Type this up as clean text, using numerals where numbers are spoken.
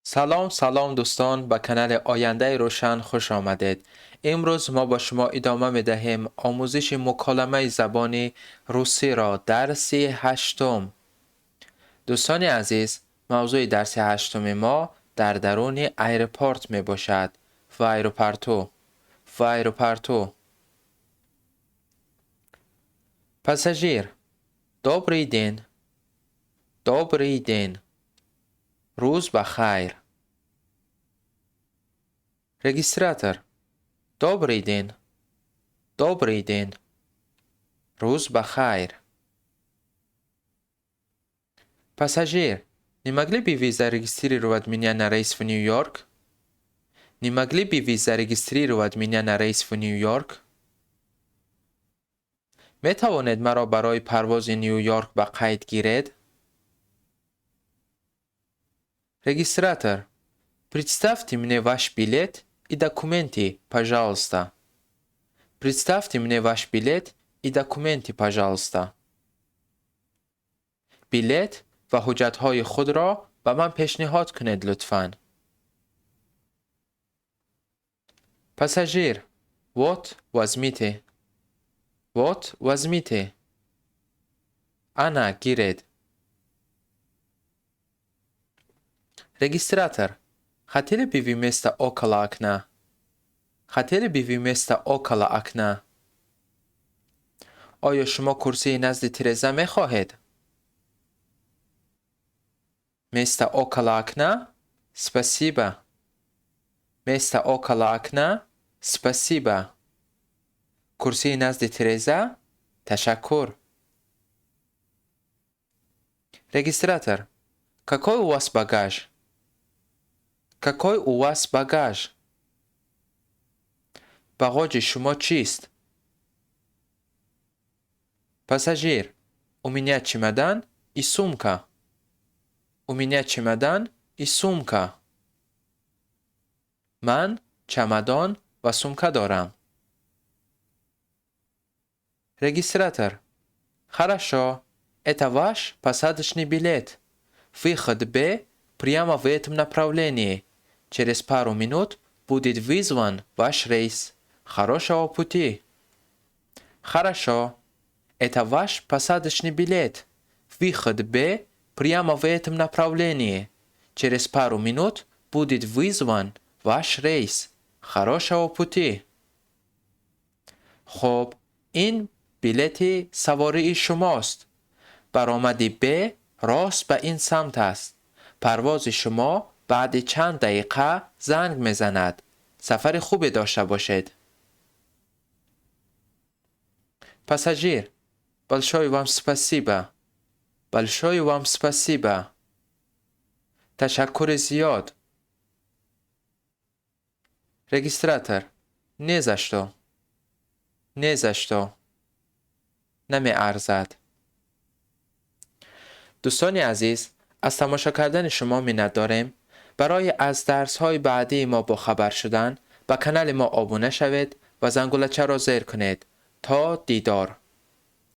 سلام دوستان، به کانال آینده روشن خوش آمدید. امروز ما با شما ادامه می دهیم آموزش مکالمه زبانی روسی را درس هشتم. دوستان عزیز، موضوع درس هشتم ما در درون ایرپورت می باشد. و ایروپورتو. پاساژیر: добрый день. добрый день. روز بخیر. Регистратор: добрый день. добрый день. روز بخیر. Пассажир: не могли бы вы зарегистрировать меня на рейс в Нью-Йорк? Не могли бы вы зарегистрировать меня на рейс в Нью-Йорк? میتوانید مرا برای پرواز نیویورک به قید گیرید؟ Регистратор: представьте мне ваш билет и документы, пожалуйста. Представьте мне ваш билет и документы, пожалуйста. بیلیت و حجتهای خود را به من پیشنهاد کنید لطفاً. Пассажир: вот, возьмите. Вот, возьмите. Ана, гирид. Регистратор: хотели бы вы место около окна? хотели бы вы место около окна? آیا شما کرسی نزد ترزا می خواهید؟ Место около окна? Спасибо. Место около окна? Спасибо. کرسی نزد ترزا؟ تشکر. Регистратор: какой у вас багаж? какой у вас багаж? багаж شما چیست؟ Пассажир: у меня чемодан и сумка. у меня чемодан и сумка. من چمدان و سومکه دارم. Регистратор: хорошо, это ваш посадочный билет. Выход Б прямо в этом направлении. Через пару минут будет вызван ваш рейс. Хорошего пути. Хорошо, это ваш посадочный билет. Выход Б прямо в этом направлении. Через пару минут будет вызван ваш рейс. Хорошего пути. خب، این بیلت سواری شماست. برآمد ب راست به این سمت است. پرواز شما بعد چند دقیقه زنگ میزند. سفر خوبی داشته باشید. Пассажир: большое вам спасибо. большое вам спасибо. تشکر زیاد. Регистратор: не за что. не за что. نمی ارزد. دوستان عزیز، از تماشا کردن شما منت داریم. برای از درس های بعدی ما با خبر شدن به کانال ما آبونه شوید و زنگولچه را زیر کنید. تا دیدار.